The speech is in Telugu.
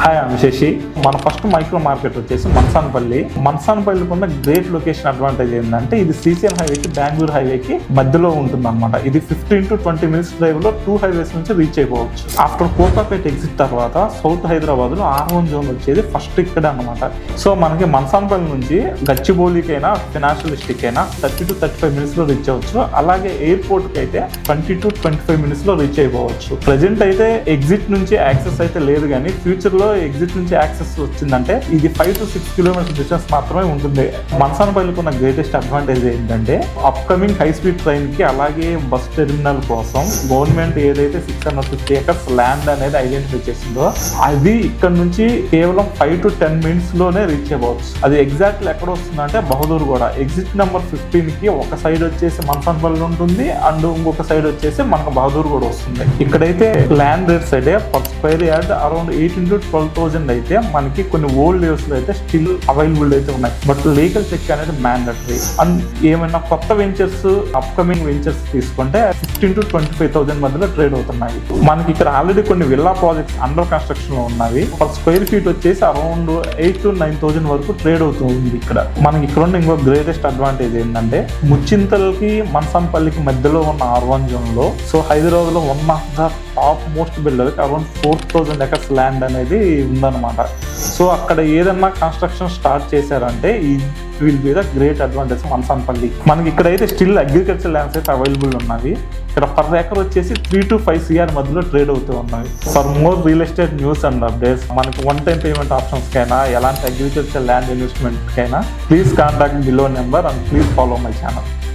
Hi I'm Shashi. మన ఫస్ట్ మైక్రో మార్కెట్ వచ్చేసి మన్సాన్పల్లికి ఉన్న గ్రేట్ లొకేషన్ అడ్వాంటేజ్ ఏంటంటే ఇది శ్రీశైలం హైవేకి బెంగళూరు హైవేకి మధ్యలో ఉంటుంది అనమాట. ఇది 15 to 20 minutes డ్రైవ్ లో 2 highways నుంచి రీచ్ అయిపోవచ్చు. ఆఫ్టర్ కోకాపేట ఎగ్జిట్ తర్వాత సౌత్ హైదరాబాద్ లో R1 జోన్ వచ్చేది ఫస్ట్ ఇక్కడ అనమాట. సో మనకి మన్సాన్పల్లి నుంచి గచ్చిబౌలికైనా ఫినాన్షియల్ డిస్ట్రిక్ట్ అయినా 30 to 35 minutes లో రీచ్ అవ్వచ్చు. అలాగే ఎయిర్పోర్ట్ కి అయితే 20 to 25 minutes లో రీచ్ అయిపోవచ్చు. ప్రెజెంట్ అయితే ఎగ్జిట్ నుంచి యాక్సెస్ అయితే లేదు, కానీ ఫ్యూచర్ లో ఎగ్జిట్ నుంచి యాక్సెస్ వచ్చిందంటే ఇది 5 to 6 kilometers డిస్టెన్స్ మాత్రమే ఉంటుంది. మన్సాన్పల్లికి ఉన్న గ్రేటెస్ట్ అడ్వాంటేజ్ ఏంటంటే అప్కమింగ్ హై స్పీడ్ ట్రైన్ కి అలాగే బస్ టెర్మినల్ కోసం గవర్నమెంట్ ఏదైతే 650 acres ల్యాండ్ అనేది ఐడెంటిఫై చేసిందో అది ఇక్కడ నుంచి కేవలం 5 to 10 minutes లోనే రీచ్ అవ్వచ్చు. అది ఎగ్జాక్ట్లీ ఎక్కడ వస్తుందంటే బహదూర్ కూడా ఎగ్జిట్ నెంబర్ 15 కి ఒక సైడ్ వచ్చేసి మన్సాన్పల్లి ఉంటుంది అండ్ ఇంకొక సైడ్ వచ్చేసి మనకు బహదూర్ కూడా వస్తుంది. ఇక్కడైతే ల్యాండ్ రేట్స్ అయితే per square yard around 18,000 to 12,000 అయితే మనకి కొన్ని ఓల్డ్ ఇయర్స్ లో అయితే స్టిల్ అవైలబుల్ అయితే ఉన్నాయి. బట్ లీగల్ చెక్ అనేది మ్యాండటరీ. అండ్ ఏమైనా కొత్త వెంచర్స్ అప్కమింగ్ వెంచర్స్ తీసుకుంటే 15,000 to 25,000 మధ్యలో ట్రేడ్ అవుతున్నాయి. మనకి ఇక్కడ ఆల్రెడీ కొన్ని విల్లా ప్రాజెక్ట్స్ అండర్ కన్స్ట్రక్షన్ లో ఉన్నవి. పర్ స్క్వేర్ ఫీట్ వచ్చేసి అరౌండ్ 8,000 to 9,000 వరకు ట్రేడ్ అవుతుంది. ఇక్కడ మనకి ఇక్కడ ఉన్న ఇంకో గ్రేటెస్ట్ అడ్వాంటేజ్ ఏంటంటే ముచ్చింతలకి మన్సాన్పల్లికి మధ్యలో ఉన్న R1 జోన్ లో సో హైదరాబాద్ లో one of the top most builder around 4,000 acres land అనేది ఉందన్నమాట. సో అక్కడ ఏదన్నా కన్స్ట్రక్షన్ స్టార్ట్ చేశారంటే ఈ will be the great advantage Mansanpalli. మనకి ఇక్కడైతే స్టిల్ అగ్రికల్చర్ ల్యాండ్స్ అయితే అవైలబుల్ ఉన్నవి. ఇక్కడ పర్ ఏకర్ వచ్చేసి 3 to 5 CR మధ్యలో ట్రేడ్ అవుతూ ఉన్నాయి. For more real estate news and updates మనకి వన్ టైం పేమెంట్ ఆప్షన్స్ కైనా ఎలాంటి అగ్రికల్చర్ ల్యాండ్ ఇన్వెస్ట్మెంట్ కైనా please contact below number and please follow my channel.